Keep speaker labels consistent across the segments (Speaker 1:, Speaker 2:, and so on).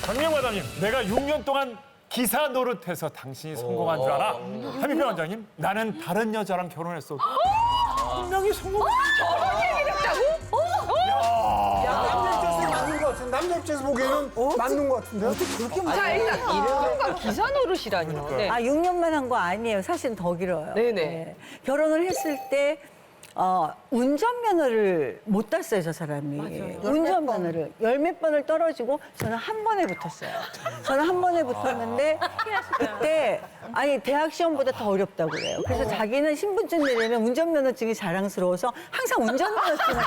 Speaker 1: 강명마담님, 내가 6년 동안 기사 노릇해서 당신이 성공한 줄 알아? 한민표 원장님, 나는 다른 여자랑 결혼했어. 분명히 성공.
Speaker 2: 저런 얘기를 했다고?
Speaker 3: 남자 입장에서 맞는 것 같은데 남자 입장에서 보기에는 맞는 것 같은데
Speaker 2: 자, 일단 이른바 기사 노릇이라니요. 네.
Speaker 4: 아, 6년만 한 거 아니에요. 사실은 더 길어요.
Speaker 2: 네네.
Speaker 4: 네. 결혼을 했을 때 운전면허를 못 땄어요, 저 사람이. 운전면허를. 열 몇 번을 떨어지고 저는 한 번에 붙었어요. 저는 한 번에 붙었는데 그때 아니 대학 시험보다 더 어렵다고 그래요. 그래서 자기는 신분증 내려면 운전면허증이 자랑스러워서 항상 운전면허증을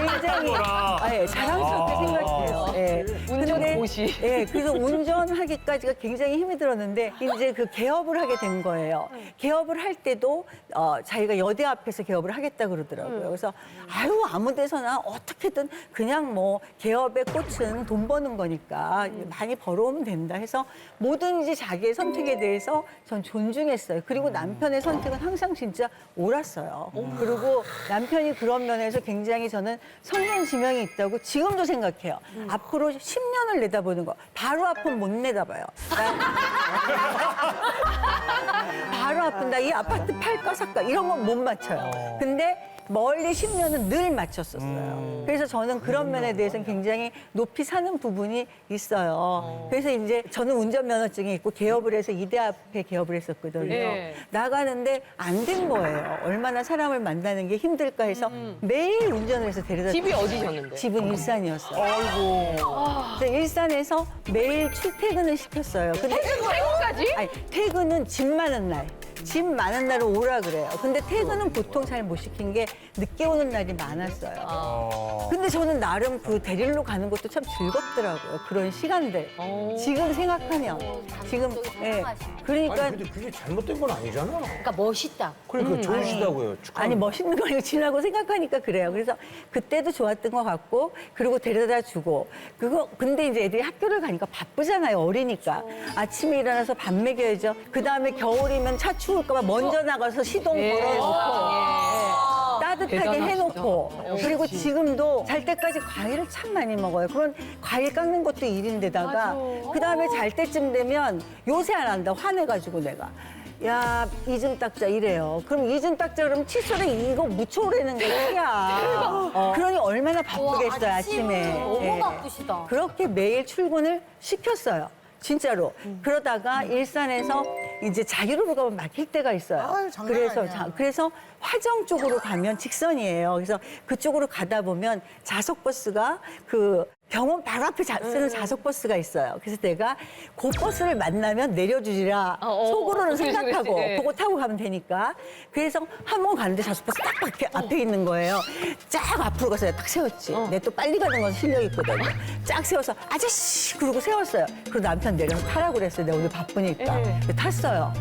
Speaker 4: 굉장히 자랑스럽게 생각해요. 예.
Speaker 2: 운전
Speaker 4: 근데,
Speaker 2: 고시.
Speaker 4: 예, 그래서 운전하기까지가 굉장히 힘이 들었는데 이제 그 개업을 하게 된 거예요. 개업을 할 때도 자기가 여대 앞에서 개업을 하겠다 그러더라고요. 그래서 아유 아무 데서나 어떻게든 그냥 뭐 개업의 꽃은 돈 버는 거니까 많이 벌어오면 된다 해서 뭐든지 자기의 선택에 대해서 전 존중했어요. 그리고 남편의 선택은 항상 진짜 옳았어요. 그리고 남편이 그런 면에서 굉장히 저는 성년 지명이 있다고 지금도 생각해요. 앞으로 10년을 내다보는 거 바로 앞은 못 내다봐요. 바로 앞은 나 이 아파트 팔까 살까 이런 건 못 맞춰요. 근데 멀리 10년은 늘 맞췄었어요. 그래서 저는 그런 면에 대해서는 굉장히 높이 사는 부분이 있어요. 그래서 이제 저는 운전면허증이 있고 개업을 해서 이대 앞에 개업을 했었거든요.
Speaker 2: 네.
Speaker 4: 나가는데 안 된 거예요. 얼마나 사람을 만나는 게 힘들까 해서 매일 운전을 해서 데려다
Speaker 2: 집이
Speaker 4: 줬어요.
Speaker 2: 어디셨는데?
Speaker 4: 집은 일산이었어요.
Speaker 1: 아이고.
Speaker 4: 그래서 일산에서 매일 출퇴근을 시켰어요. 근데
Speaker 2: 퇴근까지?
Speaker 4: 아니, 퇴근은 집 많은 날. 집 많은 날은 오라 그래요. 근데 퇴근은 보통 잘 못 시킨 게 늦게 오는 날이 많았어요. 근데 저는 나름 그 데리러 가는 것도 참 즐겁더라고요. 그런 시간들. 지금 생각하면. 지금, 예. 그러니까.
Speaker 3: 아니 근데 그게 잘못된 건 아니잖아
Speaker 5: 그러니까 멋있다.
Speaker 3: 그러니까 좋으시다고요
Speaker 4: 아니 멋있는 거 아니고 지나고 생각하니까 그래요. 그래서 그때도 좋았던 것 같고 그리고 데려다 주고 그거 근데 이제 애들이 학교를 가니까 바쁘잖아요. 어리니까 아침에 일어나서 밥 먹여야죠. 그 다음에 겨울이면 차 추울까 봐 먼저 나가서 시동 걸어놓고 따뜻하게
Speaker 2: 대단하시다.
Speaker 4: 해놓고 그리고 지금도 잘 때까지 과일을 참 많이 먹어요. 그런 과일 깎는 것도 일인데다가 그 다음에 잘 때쯤 되면 요새 안 한다 화내가지고 내가. 야, 이중 닦자 이래요. 그럼 이중 닦자 그러면 칫솔에 이거 묻혀오라는 게 티야. 그러니 얼마나 바쁘겠어요, 아침에.
Speaker 5: 너무
Speaker 4: 예.
Speaker 5: 바쁘시다.
Speaker 4: 그렇게 매일 출근을 시켰어요. 진짜로. 그러다가 일산에서 이제 자유로로 가면 막힐 때가 있어요.
Speaker 3: 아유, 장난 아니야.
Speaker 4: 그래서 화정 쪽으로 가면 직선이에요. 그래서 그쪽으로 가다 보면 좌석버스가 그 병원 바로 앞에 쓰는 좌석버스가 있어요. 그래서 내가 그 버스를 만나면 내려주지라 속으로는
Speaker 2: 그렇지,
Speaker 4: 생각하고
Speaker 2: 그렇지. 예.
Speaker 4: 그거 타고 가면 되니까. 그래서 한 번 갔는데 좌석버스 딱 앞에 있는 거예요. 쫙 앞으로 가서 내가 딱 세웠지. 내가 또 빨리 가는 건 실력 있거든요. 쫙 세워서 아저씨 그러고 세웠어요. 그리고 남편 내려서 타라고 그랬어요. 내가 오늘 바쁘니까. 탔어요.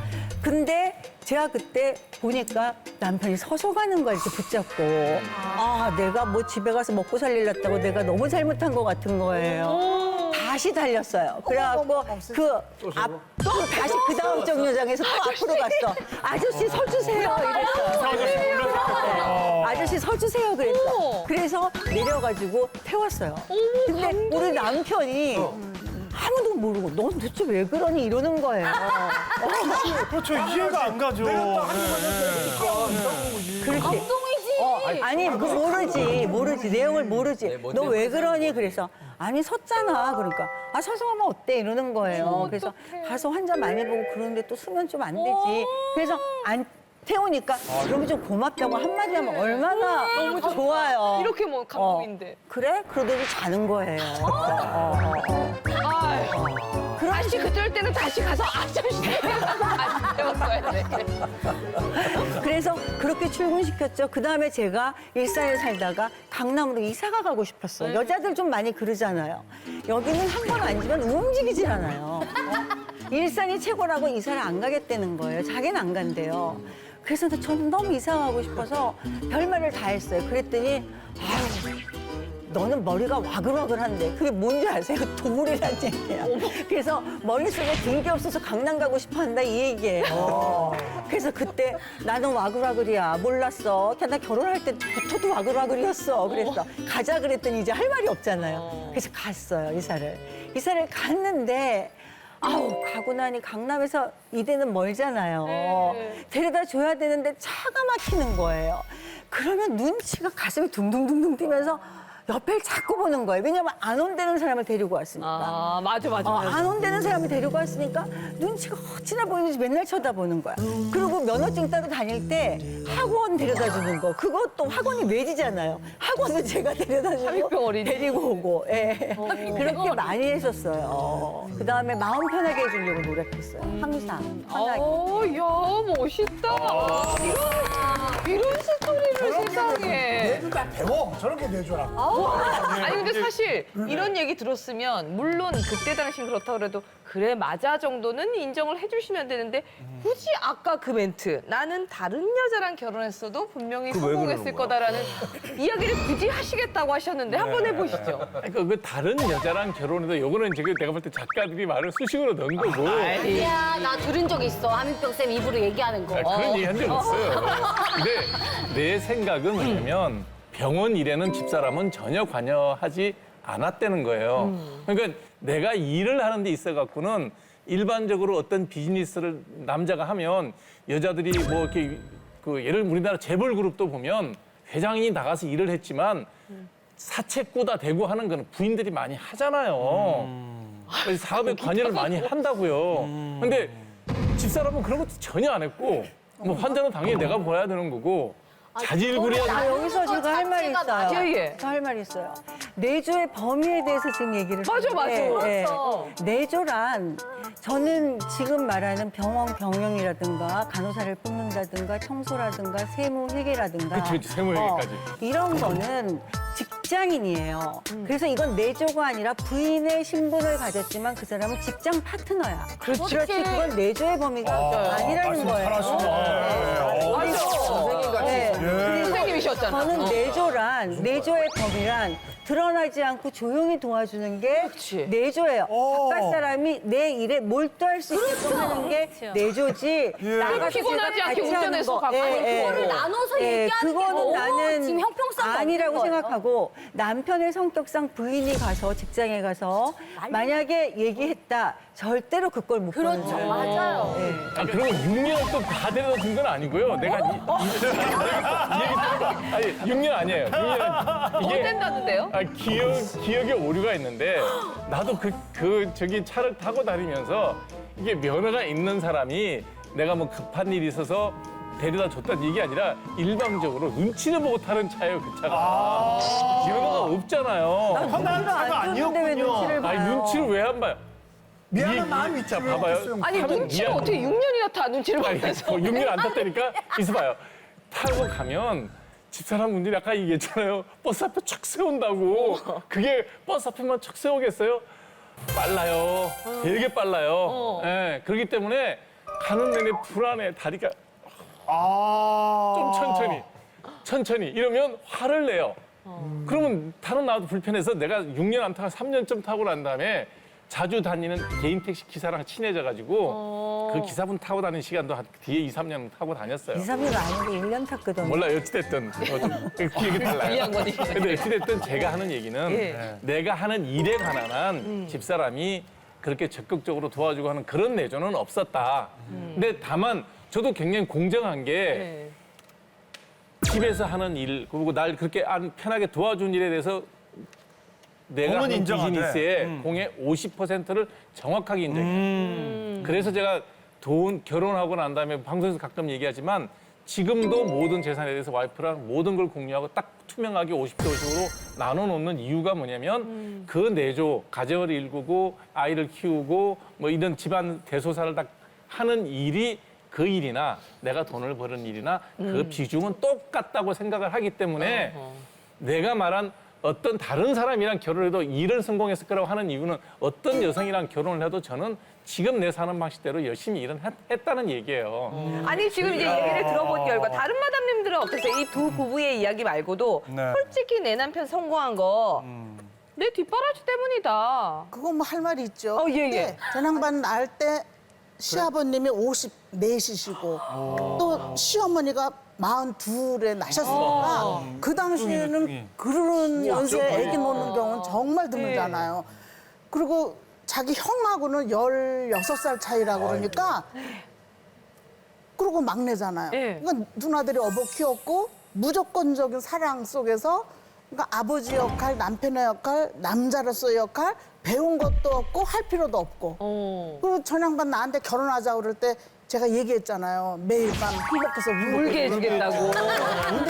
Speaker 4: 근데 제가 그때 보니까 남편이 서서 가는 거야 이렇게 붙잡고 내가 뭐 집에 가서 먹고 살리려다고 내가 너무 잘못한 것 같은 거예요. 다시 달렸어요. 그래갖고 또 다시 그 다음 정류장에서 또 앞으로 갔어. 아저씨 서주세요 이랬어.
Speaker 1: 아저씨 불렀어요.
Speaker 4: 아저씨 서주세요 그랬어. 그래서 내려가지고 태웠어요. 근데 우리 남편이 아무도 모르고 넌 도대체 왜 그러니 이러는 거예요.
Speaker 1: 그렇죠. 이해가 안 가죠.
Speaker 4: 그렇게.
Speaker 5: 감동이지.
Speaker 4: 아니 그 모르지 내용을 모르지. 너 왜 그러니 그래서 아니 섰잖아 그러니까 서서 하면 어때 이러는 거예요. 그래서 가서 환자 많이 보고 그러는데 또 쓰면 좀 안 되지. 그래서 안 태우니까 그러면 좀 고맙다고 한마디 하면 얼마나 너무 좋아요.
Speaker 2: 이렇게 뭐 감동인데.
Speaker 4: 그래? 그러더니 자는 거예요.
Speaker 2: 다시 그럴 때는 다시 가서 아저씨 다시 태웠어야 돼.
Speaker 4: 그래서 그렇게 출근시켰죠. 그다음에 제가 일산에 살다가 강남으로 이사가 가고 싶었어요. 여자들 좀 많이 그러잖아요. 여기는 한 번 앉으면 움직이질 않아요. 일산이 최고라고 이사를 안 가겠다는 거예요. 자기는 안 간대요. 그래서 저는 너무 이사 가고 싶어서 별말을 다 했어요. 그랬더니 아유 너는 머리가 와글와글한데 그게 뭔지 아세요? 도물이라는 얘기예요. 그래서 머릿속에 든 게 없어서 강남 가고 싶어 한다 이 얘기예요. 그래서 그때 나는 와글와글이야. 몰랐어. 나 결혼할 때부터도 와글와글이었어. 그래서 가자 그랬더니 이제 할 말이 없잖아요. 그래서 갔어요, 이사를. 이사를 갔는데 아우 가고 나니 강남에서 이대는 멀잖아요. 데려다 줘야 되는데 차가 막히는 거예요. 그러면 눈치가 가슴이 둥둥둥둥 뛰면서 옆을 자꾸 보는 거예요. 왜냐면 안 온다는 사람을 데리고 왔으니까.
Speaker 2: 아, 맞아.
Speaker 4: 안 온다는 사람을 데리고 왔으니까 눈치가 어찌나 보이는지 맨날 쳐다보는 거야. 그리고 면허증 따러 다닐 때 학원 데려다 주는 거. 그것도 학원이 외지잖아요. 학원도 제가 데려다
Speaker 2: 삼육병
Speaker 4: 주고
Speaker 2: 어린이.
Speaker 4: 데리고 오고. 예. 그렇게 많이 했었어요. 그다음에 마음 편하게 해주려고 노력했어요. 항상 편하게.
Speaker 2: 야, 멋있다. 이런 스토리를 세상에.
Speaker 3: 내도 다 배워. 저렇게 내줘라.
Speaker 2: 아니 근데 사실 이런 얘기 들었으면 물론 그때 당신 그렇다 그래도 그래 맞아 정도는 인정을 해주시면 되는데 굳이 아까 그 멘트 나는 다른 여자랑 결혼했어도 분명히 성공했을 거다라는 이야기를 굳이 하시겠다고 하셨는데 한번 해보시죠.
Speaker 6: 그러니까 그 다른 여자랑 결혼해도 요거는 지금 내가 볼 때 작가들이 말을 수식으로 넣은 거고
Speaker 5: 야, 나 들은 적 있어. 한민병 쌤 입으로 얘기하는 거.
Speaker 6: 그런 얘기 한 적 없어요. 근데 내 생각은 뭐냐면 병원 일에는 집사람은 전혀 관여하지 않았다는 거예요. 그러니까 내가 일을 하는 데 있어 갖고는 일반적으로 어떤 비즈니스를 남자가 하면 여자들이 뭐 이렇게 그 예를 들면 우리나라 재벌 그룹도 보면 회장이 나가서 일을 했지만 사채 꾸다 대고 하는 거는 부인들이 많이 하잖아요. 그래서 사업에 관여를 많이 한다고요. 근데 집사람은 그런 것도 전혀 안 했고 뭐 환자는 당연히 내가 봐야 되는 거고 자질구레한
Speaker 4: 여기서 제가 할 말이 있어요.
Speaker 2: 예.
Speaker 4: 저 할 말이 있어요. 내조의 범위에 대해서 지금 얘기를
Speaker 2: 맞아.
Speaker 4: 했는데, 내조란 저는 지금 말하는 병원 병영이라든가 간호사를 뽑는다든가 청소라든가 세무 회계라든가
Speaker 6: 그치, 세무 회계까지.
Speaker 4: 이런 거는 직장인이에요. 그래서 이건 내조가 아니라 부인의 신분을 가졌지만 그 사람은 직장 파트너야. 그렇지. 그건 내조의 범위가 아니라는
Speaker 1: 말씀
Speaker 4: 거예요.
Speaker 1: 잘하시네.
Speaker 4: 네. 그리고
Speaker 2: 선생님이셨잖아.
Speaker 4: 저는 내조란 내조의 범위란 드러나지 않고 조용히 도와주는 게
Speaker 2: 그렇지.
Speaker 4: 내조예요. 바깥 사람이 내 일에 몰두할 수 있게끔 하는 게 내조지. 나가서
Speaker 2: 피곤하지
Speaker 4: 제가
Speaker 2: 않게
Speaker 4: 같이 하는
Speaker 2: 운전해서
Speaker 4: 거.
Speaker 2: 가고. 아니,
Speaker 5: 그거를 나눠서 얘기하는 게
Speaker 4: 그거는
Speaker 5: 너무
Speaker 4: 나는
Speaker 5: 지금 형평성이
Speaker 4: 아니라고
Speaker 5: 없는 거예요.
Speaker 4: 생각하고 남편의 성격상 부인이 가서 직장에 가서 만약에 얘기했다 절대로 그걸 못 보는
Speaker 5: 그렇죠.
Speaker 4: 거예요.
Speaker 5: 맞아요.
Speaker 6: 아, 그러면 6년 또 다 데려다 준 건 아니고요. 내가 이 얘기 들어봐. 아니, 6년 아니에요. 6년.
Speaker 2: 더 된다는데요?
Speaker 6: 기억에 오류가 있는데 나도 저기 차를 타고 다니면서 이게 면허가 있는 사람이 내가 뭐 급한 일이 있어서 데려다 줬다는 얘기 아니라 일방적으로 눈치를 보고 타는 차예요, 그 차가. 면허가 없잖아요.
Speaker 1: 편한 차가
Speaker 4: 줬는데 왜
Speaker 1: 아니었군요.
Speaker 4: 눈치를 봐요?
Speaker 6: 아니, 눈치를 왜 안 봐요?
Speaker 3: 미안한 마음이 있지.
Speaker 6: 자,
Speaker 3: 왜
Speaker 6: 봐봐요.
Speaker 3: 없겠어요?
Speaker 2: 아니
Speaker 6: 하면
Speaker 2: 눈치를
Speaker 6: 미안-
Speaker 2: 어떻게 6년이나 타 눈치를
Speaker 6: 아니,
Speaker 2: 보면서.
Speaker 6: 6년 안 탔다니까? 있어봐요. 타고 가면 집사람 분들이 아까 얘기했잖아요. 버스 앞에 촥 세운다고. 그게 버스 앞에만 촥 세우겠어요? 빨라요. 되게 빨라요. 예, 그렇기 때문에 가는 내내 불안해. 다리가 좀 천천히. 이러면 화를 내요. 그러면 타는 나도 불편해서 내가 6년 안 타고 3년쯤 타고 난 다음에 자주 다니는 개인 택시 기사랑 친해져가지고 그 기사분 타고 다니는 시간도 한 뒤에 2, 3년 타고 다녔어요.
Speaker 4: 2, 3년 아니고 1년 탔거든요.
Speaker 6: 몰라요. 어찌됐든 기억이 달라요.
Speaker 2: 불리한 거니.
Speaker 6: 근데 어찌됐든 제가 하는 얘기는
Speaker 2: 예.
Speaker 6: 내가 하는 일에 관한 한 집사람이 그렇게 적극적으로 도와주고 하는 그런 내조는 없었다. 근데 다만 저도 굉장히 공정한 게
Speaker 2: 네.
Speaker 6: 집에서 하는 일 그리고 날 그렇게 편하게 도와준 일에 대해서 내가
Speaker 1: 공은
Speaker 6: 하는
Speaker 1: 인정하되.
Speaker 6: 비즈니스의 공의 50%를 정확하게 인정해요. 그래서 제가 결혼하고 난 다음에 방송에서 가끔 얘기하지만 지금도 모든 재산에 대해서 와이프랑 모든 걸 공유하고 딱 투명하게 50대 50으로 나눠놓는 이유가 뭐냐면 그 내조, 가정을 일구고 아이를 키우고 뭐 이런 집안 대소사를 다 하는 일이 그 일이나 내가 돈을 버는 일이나 그 비중은 똑같다고 생각을 하기 때문에 내가 말한 어떤 다른 사람이랑 결혼해도 일을 성공했을 거라고 하는 이유는 어떤 여성이랑 결혼을 해도 저는 지금 내 사는 방식대로 열심히 일은 했다는 얘기예요.
Speaker 2: 아니 지금 이제 얘기를 들어본 결과 다른 마담님들은 어떠세요? 이 두 부부의 이야기 말고도
Speaker 1: 네.
Speaker 2: 솔직히 내 남편 성공한 거 내 뒷바라지 때문이다.
Speaker 7: 그건 뭐 할 말이 있죠.
Speaker 2: 예, 예.
Speaker 7: 근데 전양반 낳을 때 시아버님이 54이시고 또 시어머니가 42에 나셨으니까 그 당시에는 그런 연세에 애기 놓는 경우는 정말 드물잖아요. 그리고 자기 형하고는 16살 차이라고 그러니까 그리고 막내잖아요.
Speaker 2: 예.
Speaker 7: 그러니까 누나들이 업어 키웠고 무조건적인 사랑 속에서 그러니까 아버지 역할, 남편의 역할, 남자로서의 역할 배운 것도 없고 할 필요도 없고 그리고 전양반 나한테 결혼하자 그럴 때 제가 얘기했잖아요. 매일 밤 행복해서
Speaker 2: 울게 해주겠다고.
Speaker 1: 운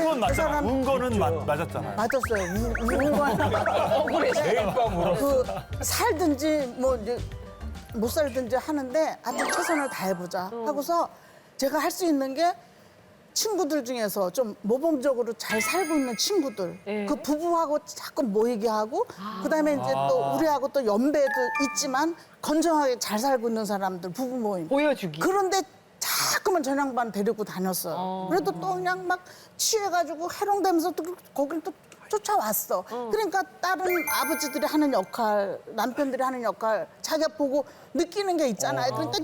Speaker 1: 건 맞잖아.
Speaker 7: 사람-
Speaker 1: 운 거는 맞았잖아요.
Speaker 7: 맞았어요. 우는 건 그 살든지 뭐 이제 못 살든지 하는데 하여튼 최선을 다해보자 하고서 제가 할 수 있는 게 친구들 중에서 좀 모범적으로 잘 살고 있는 친구들
Speaker 2: 예.
Speaker 7: 그 부부하고 자꾸 모이게 하고 그다음에 이제 또 우리하고 또 연배도 있지만 건전하게 잘 살고 있는 사람들 부부 모임
Speaker 2: 보여주기.
Speaker 7: 그런데 자꾸만 전양반 데리고 다녔어요. 그래도 또 그냥 막 취해가지고 해롱대면서 또 거길 또 쫓아왔어. 그러니까 다른 아버지들이 하는 역할, 남편들이 하는 역할 자기가 보고 느끼는 게 있잖아요. 그러니까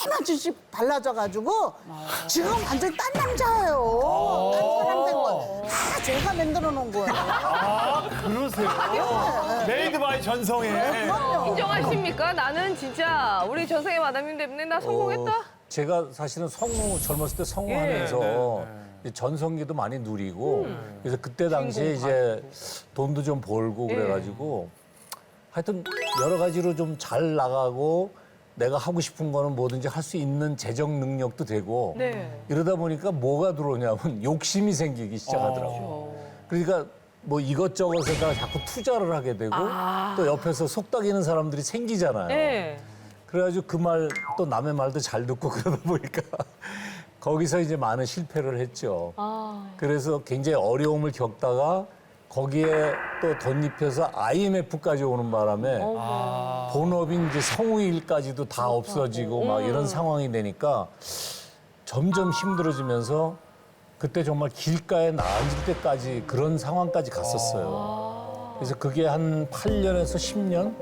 Speaker 7: 예마주씩 달라져가지고 지금 완전히 딴 남자예요. 딴 사람 된 거. 다 제가 만들어 놓은 거예요.
Speaker 1: 그러세요. 메이드 바이 전성에.
Speaker 2: 인정하십니까? 나는 진짜 우리 전생의 마담님 때문에 나 성공했다.
Speaker 8: 제가 사실은 젊었을 때 성공하면서 이제 전성기도 많이 누리고 그래서 그때 당시에 이제 돈도 좀 벌고 그래가지고 하여튼 여러 가지로 좀 잘 나가고 내가 하고 싶은 거는 뭐든지 할 수 있는 재정 능력도 되고
Speaker 2: 네.
Speaker 8: 이러다 보니까 뭐가 들어오냐면 욕심이 생기기 시작하더라고요. 그러니까 뭐 이것저것에다가 자꾸 투자를 하게 되고 또 옆에서 속닥이는 사람들이 생기잖아요.
Speaker 2: 네.
Speaker 8: 그래가지고 그 말 또 남의 말도 잘 듣고 그러다 보니까 거기서 이제 많은 실패를 했죠. 그래서 굉장히 어려움을 겪다가 거기에 또 덧입혀서 IMF까지 오는 바람에 본업인 이제 성우일까지도 다 없어지고 막 이런 상황이 되니까 점점 힘들어지면서 그때 정말 길가에 나앉을 때까지 그런 상황까지 갔었어요. 그래서 그게 한 8년에서 10년?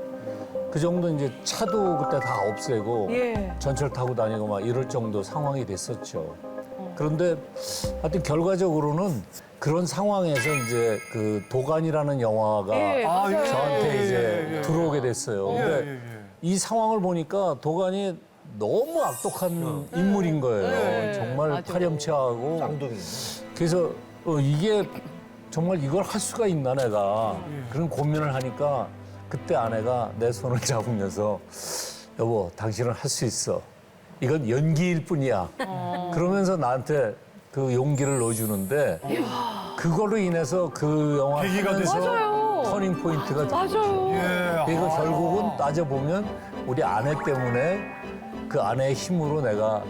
Speaker 8: 그 정도 이제 차도 그때 다 없애고
Speaker 2: 예.
Speaker 8: 전철 타고 다니고 막 이럴 정도 상황이 됐었죠. 그런데 하여튼 결과적으로는 그런 상황에서 이제 그 도간이라는 영화가
Speaker 2: 예, 맞아요.
Speaker 8: 저한테 이제 들어오게 됐어요. 근데 이 상황을 보니까 도간이 너무 악독한 인물인 거예요. 정말
Speaker 2: 맞아요.
Speaker 8: 파렴치하고. 그래서 이게 정말 이걸 할 수가 있나 내가 그런 고민을 하니까 그때 아내가 내 손을 잡으면서 여보 당신은 할 수 있어. 이건 연기일 뿐이야. 그러면서 나한테 그 용기를 넣어주는데 그걸로 인해서 그 영화
Speaker 1: 계기가
Speaker 8: 하면서
Speaker 2: 맞아요.
Speaker 8: 터닝 포인트가 된 거죠.
Speaker 2: 맞아요.
Speaker 1: 예.
Speaker 8: 이거 결국은 따져보면 우리 아내 때문에 그 아내의 힘으로 내가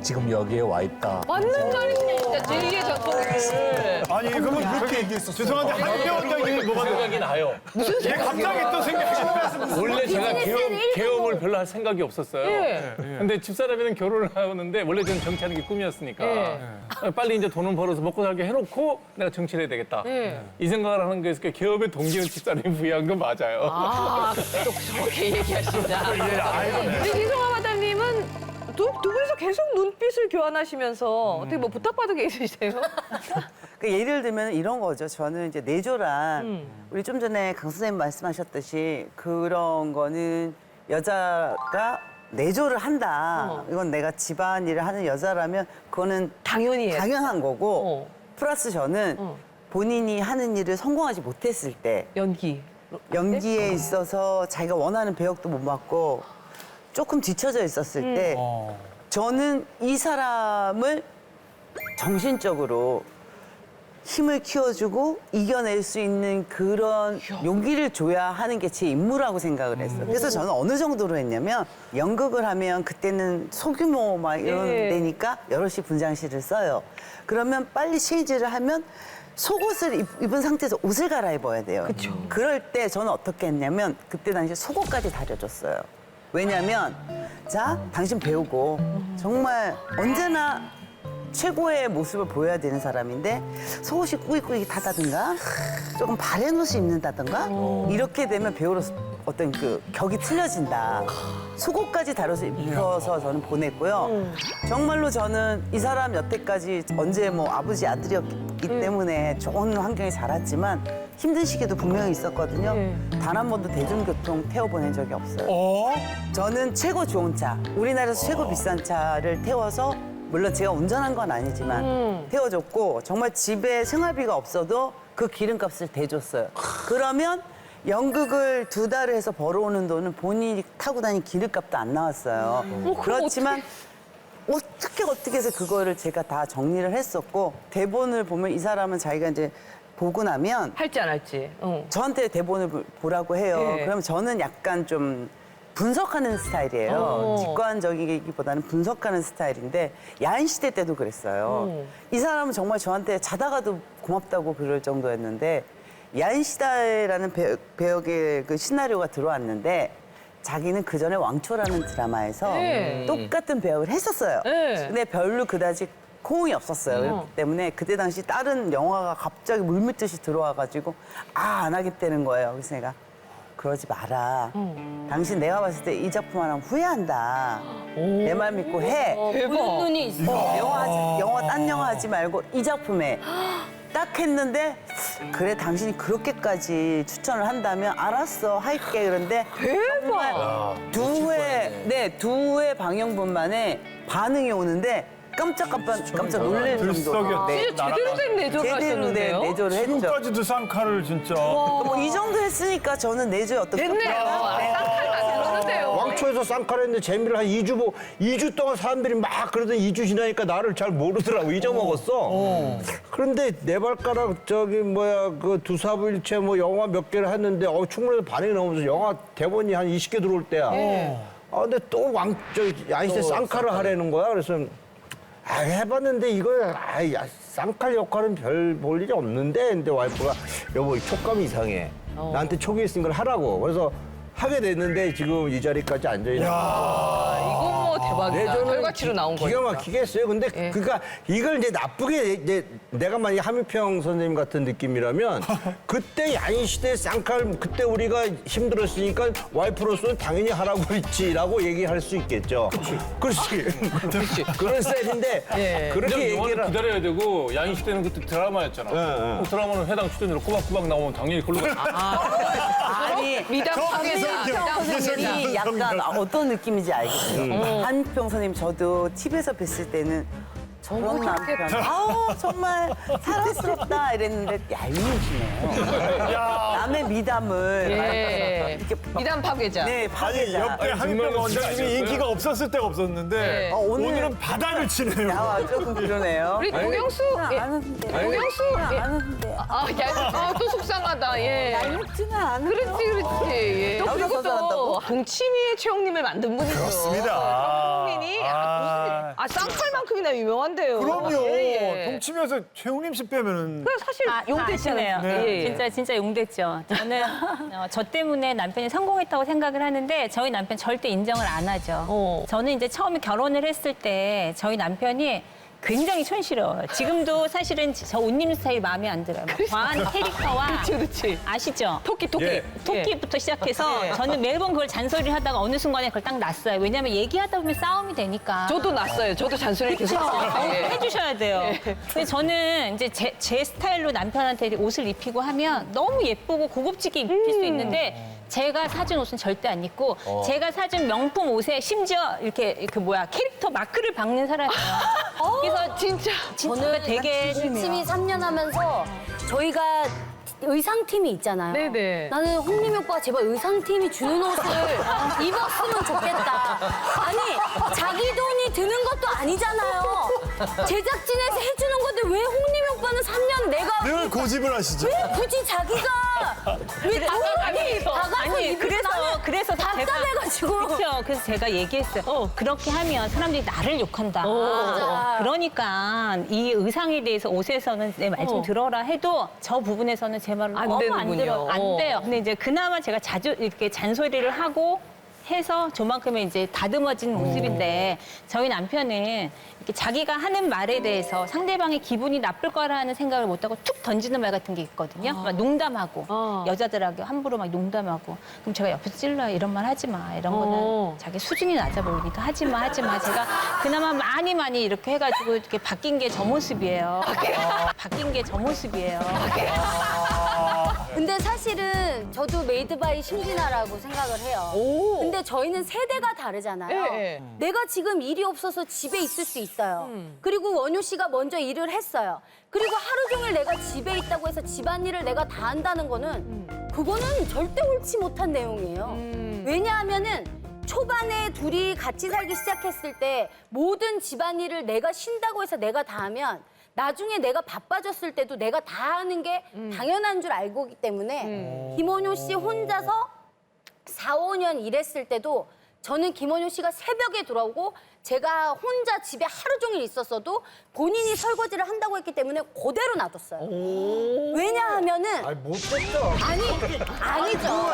Speaker 8: 지금 여기에 와 있다.
Speaker 2: 맞는 말이시네 진짜 제2의 전통기를.
Speaker 1: 아니, 그러면 그렇게 얘기했었어요. 죄송한데, 한병 원장님이 뭐가
Speaker 6: 생각이 나요.
Speaker 1: 얘 갑자기 또 생각이
Speaker 6: 원래 제가 계엄을 별로 할 생각이 없었어요.
Speaker 2: 예.
Speaker 6: 근데 집사람이랑 결혼을 하는데 원래 저는 정치하는 게 꿈이었으니까
Speaker 2: 예.
Speaker 6: 빨리 이제 돈은 벌어서 먹고 살게 해놓고 내가 정치를 해야 되겠다.
Speaker 2: 예.
Speaker 6: 이 생각을 하는 거에서 계엄의 동기는 집사람이 부여한 건 맞아요.
Speaker 2: 아, 또 저렇게 얘기하신다. 근데 이송아 마담님은 두 분이서 계속 눈빛을 교환하시면서 어떻게 뭐 부탁받은 게 있으세요?
Speaker 9: 그 예를 들면 이런 거죠. 저는 이제 내조란 우리 좀 전에 강 선생님 말씀하셨듯이 그런 거는 여자가 내조를 한다. 이건 내가 집안일을 하는 여자라면 그거는
Speaker 2: 당연히 해야죠.
Speaker 9: 당연한 거고
Speaker 2: 어.
Speaker 9: 플러스 저는 본인이 하는 일을 성공하지 못했을 때
Speaker 2: 연기.
Speaker 9: 연기에 있어서 자기가 원하는 배역도 못 맡고 조금 뒤처져 있었을 때 저는 이 사람을 정신적으로 힘을 키워주고 이겨낼 수 있는 그런 용기를 줘야 하는 게 제 임무라고 생각을 했어요. 그래서 저는 어느 정도로 했냐면 연극을 하면 그때는 소규모 막 이런
Speaker 2: 예.
Speaker 9: 데니까 여럿이 분장실을 써요. 그러면 빨리 체인지를 하면 속옷을 입은 상태에서 옷을 갈아입어야 돼요. 그럴 때 저는 어떻게 했냐면 그때 당시에 속옷까지 다려줬어요. 왜냐면 자, 당신 배우고 정말 언제나 최고의 모습을 보여야 되는 사람인데 속옷이 꾸깃꾸깃 하다든가 조금 바랜 옷을 입는다든가 이렇게 되면 배우로서 어떤 그 격이 틀려진다. 속옷까지 다뤄서 입혀서 저는 보냈고요. 정말로 저는 이 사람 여태까지 언제 뭐 아버지 아들이었기 때문에 좋은 환경에 자랐지만 힘든 시기도 분명히 있었거든요. 단 한 번도 대중교통 태워보낸 적이 없어요. 저는 최고 좋은 차, 우리나라에서 최고 비싼 차를 태워서 물론 제가 운전한 건 아니지만 태워줬고 정말 집에 생활비가 없어도 그 기름값을 대줬어요. 그러면 연극을 2달을 해서 벌어오는 돈은 본인이 타고 다닌 기름값도 안 나왔어요. 그렇지만 어떻게 해서 그거를 제가 다 정리를 했었고 대본을 보면 이 사람은 자기가 이제 보고 나면
Speaker 2: 할지 안 할지.
Speaker 9: 저한테 대본을 보라고 해요.
Speaker 2: 네.
Speaker 9: 그러면 저는 약간 좀 분석하는 스타일이에요. 직관적이기보다는 분석하는 스타일인데 야인 시대 때도 그랬어요. 이 사람은 정말 저한테 자다가도 고맙다고 그럴 정도였는데 야인 시대라는 배역의 그 시나리오가 들어왔는데 자기는 그 전에 왕초라는 드라마에서
Speaker 2: 네.
Speaker 9: 똑같은 배역을 했었어요.
Speaker 2: 네.
Speaker 9: 근데 별로 그다지 호응이 없었어요. 그렇기 때문에 그때 당시 다른 영화가 갑자기 물밀듯이 들어와가지고 안 하겠다는 거예요. 그래서 내가 그러지 마라. 당신 내가 봤을 때 이 작품 하나 후회한다. 내 말 믿고 해.
Speaker 5: 보는 눈이 있어.
Speaker 9: 영화 딴 영화 하지 말고 이 작품에 딱 했는데 그래 당신이 그렇게까지 추천을 한다면 알았어 할게. 그런데
Speaker 2: 대박.
Speaker 9: 두 회 방영분 만에 반응이 오는데 깜짝 놀랄 정도로
Speaker 1: 들썩였지.
Speaker 2: 진짜 제대로 된 내조를
Speaker 9: 제대로 된
Speaker 2: 하셨는데요?
Speaker 9: 내조를 했죠.
Speaker 1: 지금까지도 쌍칼을 진짜.
Speaker 9: 뭐 이 정도 했으니까 저는 내조에 어떤
Speaker 2: 됐네요. 쌍칼 만들었는데요.
Speaker 3: 왕초에서 쌍칼했는데 재미를 한 2주 동안 사람들이 막 그러더니 2주 지나니까 나를 잘 모르더라고. 잊어먹었어. 그런데 내 발가락 그 두사부일체 뭐 영화 몇 개를 했는데 충분히 반응이 나오면서 영화 대본이 한 20개 들어올 때야. 근데 또 야인시대 쌍칼을 하라는 거야. 그래서 해봤는데 이거 쌍칼 역할은 별 볼 일이 없는데 근데 와이프가 여보 촉감이 이상해. 나한테 촉이 있으니까 하라고. 그래서 하게 됐는데 지금 이 자리까지 앉아있는
Speaker 2: 이건 뭐 대박이다. 결과치로 나온
Speaker 3: 기가
Speaker 2: 거니까.
Speaker 3: 막히게 했어요. 근데 그러니까 이걸 이제 나쁘게 이제 내가 만약에 함유평 선생님 같은 느낌이라면 그때 야인시대 쌍칼 그때 우리가 힘들었으니까 와이프로서는 당연히 하라고 했지라고 얘기할 수 있겠죠. 그렇지. 그런 스타일인데 그렇게
Speaker 6: 영화는
Speaker 3: 얘기를
Speaker 6: 기다려야 되고 야인 시대는 그때 드라마였잖아. 그 드라마는 해당 출연료로 꼬박꼬박 나오면 당연히 그걸로
Speaker 9: 아니
Speaker 2: 미담 파괴자. 미담
Speaker 9: 선생님이 약간 어떤 느낌인지 알겠어요. 한평 선생님 저도 TV에서 뵀을 때는 저런 남편 정말 사랑스럽다 이랬는데 얄미우시네요. 남의 미담을
Speaker 2: 예.
Speaker 9: 이렇게
Speaker 2: 미담 파괴자.
Speaker 9: 네
Speaker 1: 아니
Speaker 9: 파괴자.
Speaker 1: 옆에 한평 원장님이 인기가 없었을 때가 없었는데
Speaker 2: 네.
Speaker 1: 오늘은 바닥을 치네요.
Speaker 9: 나와 조금 그러네요.
Speaker 2: 우리 도경수. 예.
Speaker 4: 아는데.
Speaker 2: 도경수. 예.
Speaker 4: 아는데.
Speaker 2: 또 속상하다. 예.
Speaker 4: 얄밉지는 않아.
Speaker 2: 그렇지. 예. 또
Speaker 9: 나보다
Speaker 2: 그리고
Speaker 9: 더
Speaker 2: 또
Speaker 9: 잘한다고?
Speaker 2: 동치미의 최영님을 만든 분이죠.
Speaker 1: 그렇습니다.
Speaker 2: 국민이 쌍칼만큼이나 유명한데요.
Speaker 1: 그럼요.
Speaker 2: 예, 예.
Speaker 1: 동치면서 최웅림 씨 빼면은
Speaker 2: 사실
Speaker 10: 용됐잖아요.
Speaker 2: 네.
Speaker 10: 진짜 용됐죠. 저는 저 때문에 남편이 성공했다고 생각을 하는데 저희 남편 절대 인정을 안 하죠. 저는 이제 처음에 결혼을 했을 때 저희 남편이 굉장히 촌스러워요. 지금도 사실은 저 옷 입는 스타일이 마음에 안 들어요. 막 과한 캐릭터와
Speaker 2: 그렇지.
Speaker 10: 아시죠?
Speaker 2: 토끼.
Speaker 10: 토끼부터 시작해서 저는 매번 그걸 잔소리를 하다가 어느 순간에 그걸 딱 놨어요. 왜냐하면 얘기하다 보면 싸움이 되니까.
Speaker 2: 저도 났어요. 저도 잔소리 계속 했어요. 예.
Speaker 10: 해주셔야 돼요. 근데 저는 이제 제 스타일로 남편한테 옷을 입히고 하면 너무 예쁘고 고급지게 입힐 수 있는데 제가 사준 옷은 절대 안 입고 제가 사준 명품 옷에 심지어 이렇게 캐릭터 마크를 박는 사람이에요. 그래서
Speaker 2: 진짜.
Speaker 10: 저는 되게
Speaker 5: 동치미 3년 하면서 저희가 의상팀이 있잖아요.
Speaker 2: 네네.
Speaker 5: 나는 홍림이 오빠가 제발 의상팀이 주는 옷을 입었으면 좋겠다. 아니 자기 돈이 드는 것도 아니잖아요. 제작진에서 해주는 건데 왜 홍림이 오빠는 3년 내가
Speaker 1: 늘 고집을 하시죠.
Speaker 5: 왜 굳이 자기가 왜
Speaker 10: 아니,
Speaker 5: 나가서 입을
Speaker 10: 그래서 그래서
Speaker 5: 답답해가지고.
Speaker 10: 그렇죠. 그래서 제가 얘기했어요. 그렇게 하면 사람들이 나를 욕한다.
Speaker 5: 맞아.
Speaker 10: 그러니까 이 의상에 대해서 옷에서는 내 말 좀 들어라 해도 저 부분에서는 제 말을
Speaker 2: 안
Speaker 10: 너무
Speaker 2: 되는군요.
Speaker 10: 안 들어. 안 돼요. 근데 이제 그나마 제가 자주 이렇게 잔소리를 하고 해서 저만큼의 이제 다듬어진 모습인데 저희 남편은 이렇게 자기가 하는 말에 대해서 상대방의 기분이 나쁠 거라는 생각을 못하고 툭 던지는 말 같은 게 있거든요. 막 농담하고 여자들하고 함부로 막 농담하고 그럼 제가 옆에서 찔러요. 이런 말 하지 마. 이런 거는 자기 수준이 낮아 보이니까 하지 마. 제가 그나마 많이 이렇게 해가지고 이렇게 바뀐 게 저 모습이에요. 바뀐 게 저 모습이에요.
Speaker 5: 근데 사실은 저도 메이드 바이 심진아라고 생각을 해요. 근데 저희는 세대가 다르잖아요.
Speaker 2: 예.
Speaker 5: 내가 지금 일이 없어서 집에 있을 수 있어요. 그리고 원효 씨가 먼저 일을 했어요. 그리고 하루 종일 내가 집에 있다고 해서 집안일을 내가 다 한다는 거는 그거는 절대 옳지 못한 내용이에요. 왜냐하면은 초반에 둘이 같이 살기 시작했을 때 모든 집안일을 내가 쉰다고 해서 내가 다 하면 나중에 내가 바빠졌을 때도 내가 다 하는 게 당연한 줄 알고 있기 때문에 김원효 씨 혼자서 4, 5년 일했을 때도 저는 김원효 씨가 새벽에 돌아오고 제가 혼자 집에 하루 종일 있었어도 본인이 설거지를 한다고 했기 때문에 그대로 놔뒀어요. 왜냐하면은
Speaker 3: 못됐다.
Speaker 5: 아니죠.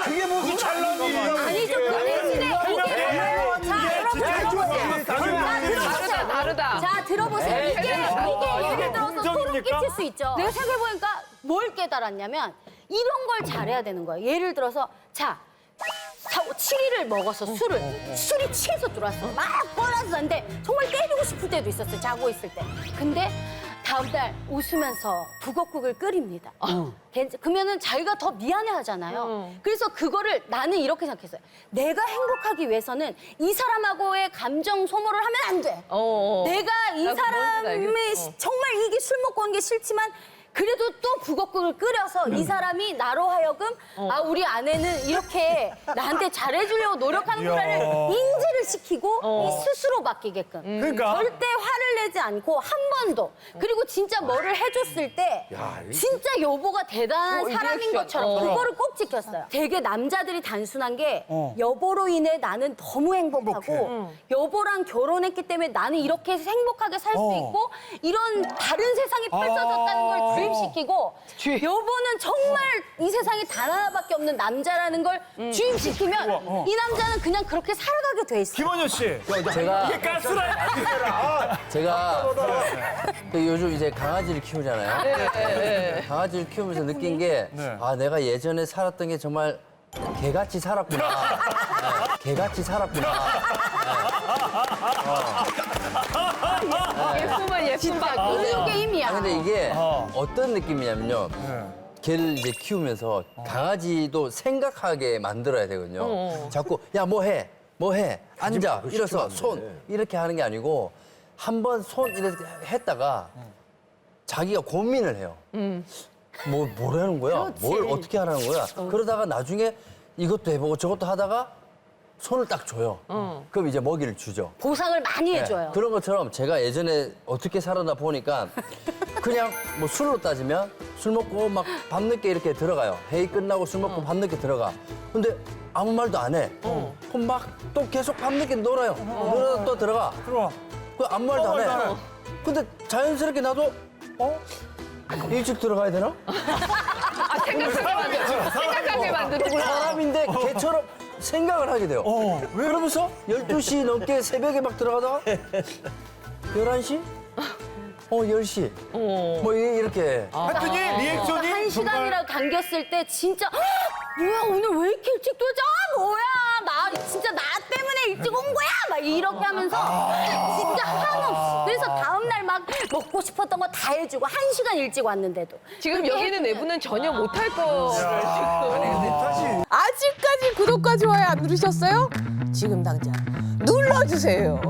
Speaker 3: 그게 무슨 잘난 일이야.
Speaker 5: 아니죠. 그 대신에 이게 뭐예요? 자, 여러분
Speaker 2: 다르다.
Speaker 5: 자, 들어보세요. 이게 예를 들어서 소름
Speaker 1: 인정입니까?
Speaker 5: 끼칠 수 있죠. 내가 생각해보니까 뭘 깨달았냐면 이런 걸 잘해야 되는 거예요. 예를 들어서 자, 7일을 먹어서 술이 취해서 들어왔어. 막 뻔해서 잤는데 정말 때리고 싶을 때도 있었어요. 자고 있을 때. 근데 다음날 웃으면서 북엇국을 끓입니다. 그러면은 자기가 더 미안해하잖아요. 그래서 그거를 나는 이렇게 생각했어요. 내가 행복하기 위해서는 이 사람하고의 감정 소모를 하면 안 돼. 내가 이
Speaker 2: 나도 뭔지
Speaker 5: 사람의
Speaker 2: 알겠어.
Speaker 5: 정말 이게 술 먹고 온 게 싫지만 그래도 또 북엇국을 끓여서 이 사람이 나로 하여금 아 우리 아내는 이렇게 나한테 잘해주려고 노력하는구나를 인지를 시키고 이 스스로 바뀌게끔
Speaker 1: 그러니까.
Speaker 5: 절대 화를 내지 않고 한 번도 그리고 진짜 뭐를 해줬을 때 진짜 여보가 대단한 사람인
Speaker 2: 리액션.
Speaker 5: 것처럼 그거를 꼭 지켰어요. 되게 남자들이 단순한 게 여보로 인해 나는 너무 행복하고 여보랑 결혼했기 때문에 나는 이렇게 행복하게 살 수 있고 이런 다른 세상이 펼쳐졌다는 걸 주입시키고 여보는 정말 이 세상에 단 하나밖에 없는 남자라는 걸 주입시키면 이 남자는 그냥 그렇게 살아가게 돼 있어요.
Speaker 1: 김원효 씨.
Speaker 11: 제가
Speaker 1: 이게 가스라이터.
Speaker 11: 제가 그 요즘 이제 강아지를 키우잖아요. 강아지를 키우면서 느낀 게 아 내가 예전에 살았던 게 정말 개같이 살았구나. 개같이 살았구나.
Speaker 2: 예쁜 박.
Speaker 5: 이런 게임이야.
Speaker 11: 근데 이게 어떤 느낌이냐면요. 개를 이제 키우면서 강아지도 생각하게 만들어야 되거든요. 자꾸 야 뭐 해? 뭐 해? 앉아, 일어서, 손 이렇게 하는 게 아니고 한 번 손 이렇게 했다가 자기가 고민을 해요. 뭘 하는 거야? 뭘 어떻게 하라는 거야? 그러다가 나중에 이것도 해보고 저것도 하다가 손을 딱 줘요. 그럼 이제 먹이를 주죠.
Speaker 5: 보상을 많이
Speaker 11: 네,
Speaker 5: 해줘요.
Speaker 11: 그런 것처럼 제가 예전에 어떻게 살았나 보니까 그냥 뭐 술로 따지면 술 먹고 막 밤늦게 이렇게 들어가요. 회의 끝나고 술 먹고 밤늦게 들어가. 근데 아무 말도 안 해. 그럼 막 또 계속 밤늦게 놀아요. 놀아서 또 들어가.
Speaker 1: 들어와.
Speaker 11: 그 아무 말도 안 해. 근데 자연스럽게 나도 일찍 들어가야 되나?
Speaker 2: 생각하게 만드는
Speaker 11: 사람인데 개처럼 생각을 하게 돼요. 그러면서 12시 넘게 새벽에 막 들어가다가 11시? 10시? 뭐 이렇게.
Speaker 1: 했더니 리액션이
Speaker 5: 한 시간이라도 당겼을 때 진짜 "헉, 뭐야 오늘 왜 이렇게 일찍 들어자? 뭐야 나 진짜 나 때문에 일찍 온 거야? 막 이렇게 하면서 진짜 한없이 그래서 다음날 막 먹고 싶었던 거 다 해주고 1시간 일찍 왔는데도
Speaker 2: 지금 여기 있는 내부는 전혀 못할 거를 지금.
Speaker 12: 아직까지 구독과 좋아요 안 누르셨어요? 지금 당장 눌러주세요.